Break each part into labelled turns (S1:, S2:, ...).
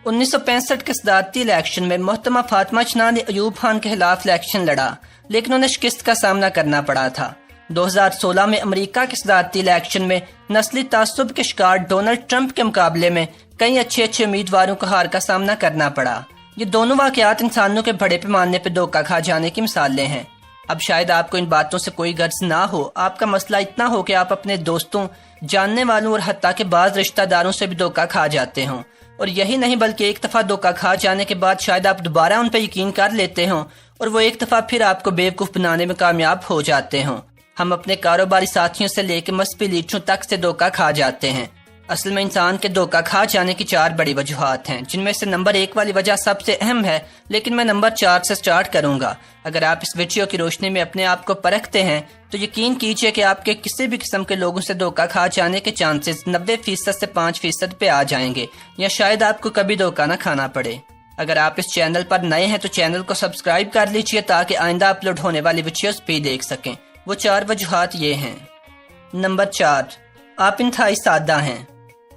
S1: 1965 کے صدارتی الیکشن میں محترمہ فاطمہ چنا نے ایوب خان کے خلاف الیکشن لڑا، لیکن انہیں شکست کا سامنا کرنا پڑا تھا۔ 2016 میں امریکہ کے صدارتی الیکشن میں نسلی تعصب کے شکار ڈونلڈ ٹرمپ کے مقابلے میں کئی اچھے امیدواروں کو ہار کا سامنا کرنا پڑا۔ یہ دونوں واقعات انسانوں کے بڑے پیمانے پہ دھوکہ کھا جانے کی مثالیں ہیں۔ اب شاید آپ کو ان باتوں سے کوئی غرض نہ ہو، آپ کا مسئلہ اتنا ہو کہ آپ اپنے دوستوں، جاننے والوں اور حتیٰ کہ بعض رشتہ داروں سے بھی دھوکہ کھا جاتے ہوں، اور یہی نہیں بلکہ ایک دفعہ دھوکہ کھا جانے کے بعد شاید آپ دوبارہ ان پہ یقین کر لیتے ہوں اور وہ ایک دفعہ پھر آپ کو بیوقوف بنانے میں کامیاب ہو جاتے ہوں۔ ہم اپنے کاروباری ساتھیوں سے لے کے مذہبی لیڈروں تک سے دھوکہ کھا جاتے ہیں۔ اصل میں انسان کے دھوکہ کھا جانے کی 4 بڑی وجوہات ہیں، جن میں سے نمبر 1 والی وجہ سب سے اہم ہے، لیکن میں نمبر 4 سے سٹارٹ کروں گا۔ اگر آپ اس ویڈیو کی روشنی میں اپنے آپ کو پرکھتے ہیں تو یقین کیجئے کہ آپ کے کسی بھی قسم کے لوگوں سے دھوکہ کھا جانے کے چانسز 90% سے 5% پہ آ جائیں گے، یا شاید آپ کو کبھی دھوکہ نہ کھانا پڑے۔ اگر آپ اس چینل پر نئے ہیں تو چینل کو سبسکرائب کر لیجئے تاکہ آئندہ اپلوڈ ہونے والی ویڈیوز بھی دیکھ سکیں۔ وہ 4 وجوہات یہ ہیں۔ نمبر 4، آپ انتہائی سادہ ہیں۔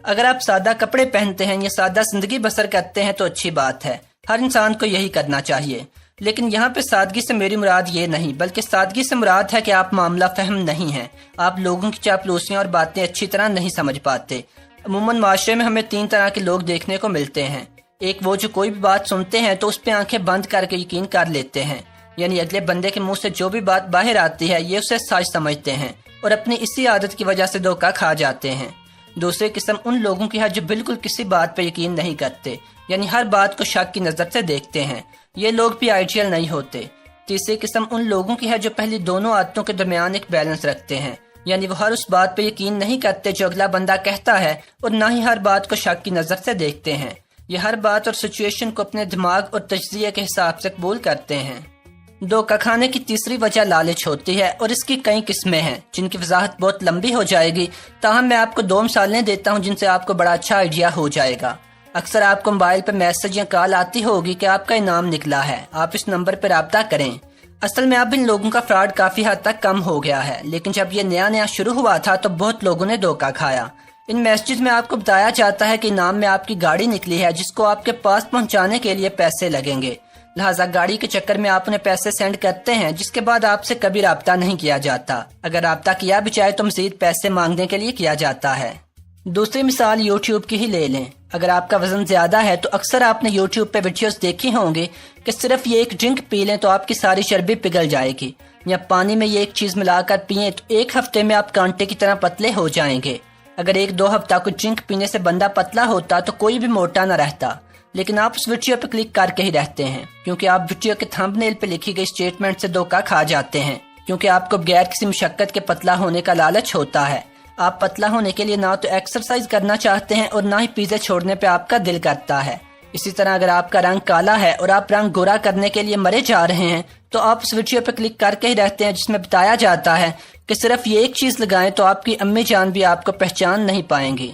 S1: اگر آپ سادہ کپڑے پہنتے ہیں یا سادہ زندگی بسر کرتے ہیں تو اچھی بات ہے، ہر انسان کو یہی کرنا چاہیے، لیکن یہاں پہ سادگی سے میری مراد یہ نہیں، بلکہ سادگی سے مراد ہے کہ آپ معاملہ فہم نہیں ہیں، آپ لوگوں کی چاپلوسیاں اور باتیں اچھی طرح نہیں سمجھ پاتے۔ عموماً معاشرے میں ہمیں 3 طرح کے لوگ دیکھنے کو ملتے ہیں۔ ایک وہ جو کوئی بھی بات سنتے ہیں تو اس پہ آنکھیں بند کر کے یقین کر لیتے ہیں، یعنی اگلے بندے کے منہ سے جو بھی بات باہر آتی ہے یہ اسے سچ سمجھتے ہیں اور اپنی اسی عادت کی وجہ سے دھوکہ کھا جاتے ہیں۔ دوسری قسم ان لوگوں کی ہے جو بالکل کسی بات پہ یقین نہیں کرتے، یعنی ہر بات کو شک کی نظر سے دیکھتے ہیں۔ یہ لوگ بھی آئیڈیل نہیں ہوتے۔ تیسری قسم ان لوگوں کی ہے جو پہلی دونوں عادتوں کے درمیان ایک بیلنس رکھتے ہیں، یعنی وہ ہر اس بات پہ یقین نہیں کرتے جو اگلا بندہ کہتا ہے، اور نہ ہی ہر بات کو شک کی نظر سے دیکھتے ہیں۔ یہ ہر بات اور سچویشن کو اپنے دماغ اور تجزیے کے حساب سے قبول کرتے ہیں۔ دھوکہ کھانے کی تیسری وجہ لالچ ہوتی ہے، اور اس کی کئی قسمیں ہیں جن کی وضاحت بہت لمبی ہو جائے گی، تاہم میں آپ کو 2 مثالیں دیتا ہوں جن سے آپ کو بڑا اچھا آئیڈیا ہو جائے گا۔ اکثر آپ کو موبائل پہ میسج یا کال آتی ہوگی کہ آپ کا انعام نکلا ہے، آپ اس نمبر پر رابطہ کریں۔ اصل میں اب ان لوگوں کا فراڈ کافی حد تک کم ہو گیا ہے، لیکن جب یہ نیا شروع ہوا تھا تو بہت لوگوں نے دھوکہ کھایا۔ ان میسیجز میں آپ کو بتایا جاتا ہے کہ انعام میں آپ کی گاڑی نکلی ہے جس کو آپ کے پاس پہنچانے کے لیے پیسے لگیں گے، لہٰذا گاڑی کے چکر میں آپ انہیں پیسے سینڈ کرتے ہیں، جس کے بعد آپ سے کبھی رابطہ نہیں کیا جاتا۔ اگر رابطہ کیا بھی جائے تو مزید پیسے مانگنے کے لیے کیا جاتا ہے۔ دوسری مثال یوٹیوب کی ہی لے لیں۔ اگر آپ کا وزن زیادہ ہے تو اکثر آپ نے یوٹیوب پہ ویڈیوز دیکھی ہوں گے کہ صرف یہ ایک ڈرنک پی لیں تو آپ کی ساری چربی پگھل جائے گی، یا پانی میں یہ ایک چیز ملا کر پئیں تو 1 ہفتے میں آپ کانٹے کی طرح پتلے ہو جائیں گے۔ اگر 1-2 ہفتہ کو ڈرنک پینے سے بندہ پتلا ہوتا تو کوئی بھی موٹا نہ رہتا، لیکن آپ اس ویڈیو پہ کلک کر کے ہی رہتے ہیں، کیونکہ آپ ویڈیو کے تھمب نیل پہ لکھی گئی اسٹیٹمنٹ سے دھوکہ کھا جاتے ہیں، کیونکہ آپ کو بغیر کسی مشقت کے پتلا ہونے کا لالچ ہوتا ہے۔ آپ پتلا ہونے کے لیے نہ تو ایکسرسائز کرنا چاہتے ہیں اور نہ ہی پیزے چھوڑنے پہ آپ کا دل کرتا ہے۔ اسی طرح اگر آپ کا رنگ کالا ہے اور آپ رنگ گورا کرنے کے لیے مرے جا رہے ہیں تو آپ اس ویڈیو پہ کلک کر کے ہی رہتے ہیں جس میں بتایا جاتا ہے کہ صرف یہ ایک چیز لگائیں تو آپ کی امی جان بھی آپ کو پہچان نہیں پائیں گی۔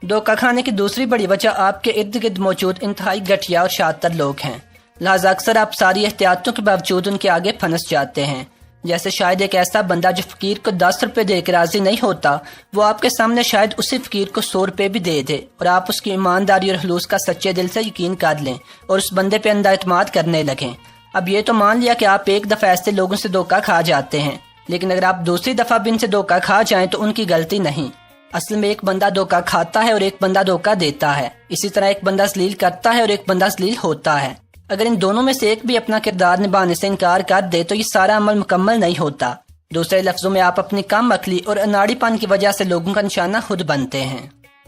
S1: دھوکہ کھانے کی دوسری بڑی وجہ آپ کے ارد گرد موجود انتہائی گھٹیا اور شاطر لوگ ہیں، لہٰذا اکثر آپ ساری احتیاطوں کے باوجود ان کے آگے پھنس جاتے ہیں۔ جیسے شاید ایک ایسا بندہ جو فقیر کو 10 روپے دے کے راضی نہیں ہوتا، وہ آپ کے سامنے شاید اسی فقیر کو 100 روپے بھی دے دے اور آپ اس کی ایمانداری اور خلوص کا سچے دل سے یقین کر لیں اور اس بندے پہ اندھا اعتماد کرنے لگیں۔ اب یہ تو مان لیا کہ آپ ایک دفعہ ایسے لوگوں سے دھوکہ کھا جاتے ہیں، لیکن اگر آپ دوسری دفعہ بھی ان سے دھوکہ کھا جائیں تو ان کی غلطی نہیں۔ اصل میں ایک بندہ دھوکہ کھاتا ہے اور ایک بندہ دھوکہ دیتا ہے، اسی طرح ایک بندہ ذلیل کرتا ہے اور ایک بندہ ذلیل ہوتا ہے۔ اگر ان دونوں میں سے ایک بھی اپنا کردار نبھانے سے انکار کر دے تو یہ سارا عمل مکمل نہیں ہوتا۔ دوسرے لفظوں میں آپ اپنی کم عقلی اور اناڑی پن کی وجہ سے لوگوں کا نشانہ خود بنتے ہیں۔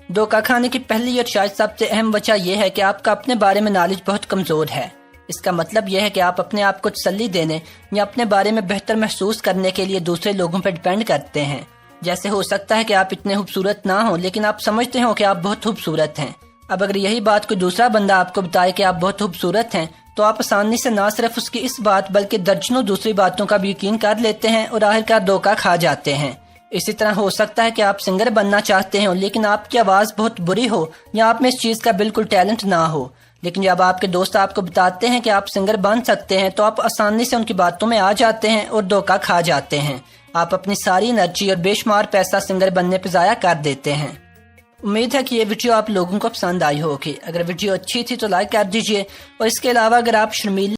S1: دھوکہ کھانے کی پہلی اور شاید سب سے اہم وجہ یہ ہے کہ آپ کا اپنے بارے میں نالج بہت کمزور ہے۔ اس کا مطلب یہ ہے کہ آپ اپنے آپ کو تسلی دینے یا اپنے بارے میں بہتر محسوس کرنے کے لیے دوسرے لوگوں پر ڈیپینڈ کرتے ہیں۔ جیسے ہو سکتا ہے کہ آپ اتنے خوبصورت نہ ہوں لیکن آپ سمجھتے ہو کہ آپ بہت خوبصورت ہیں۔ اب اگر یہی بات کوئی دوسرا بندہ آپ کو بتائے کہ آپ بہت خوبصورت ہیں تو آپ آسانی سے نہ صرف اس کی اس بات بلکہ درجنوں دوسری باتوں کا بھی یقین کر لیتے ہیں اور آخرکار دھوکہ کھا جاتے ہیں۔ اسی طرح ہو سکتا ہے کہ آپ سنگر بننا چاہتے ہیں لیکن آپ کی آواز بہت بری ہو یا آپ میں اس چیز کا بالکل ٹیلنٹ نہ ہو، لیکن جب آپ کے دوست آپ کو بتاتے ہیں کہ آپ سنگر بن سکتے ہیں تو آپ آسانی سے ان کی باتوں میں آ جاتے ہیں اور دھوکہ کھا جاتے ہیں۔ آپ اپنی ساری انرجی اور بے شمار پیسہ سنگر بننے پہ ضائع کر دیتے ہیں۔ امید ہے کہ یہ ویڈیو آپ لوگوں کو پسند آئی ہوگی۔ اگر ویڈیو اچھی تھی تو لائک کر دیجئے، اور اس کے علاوہ اگر آپ شرمیلا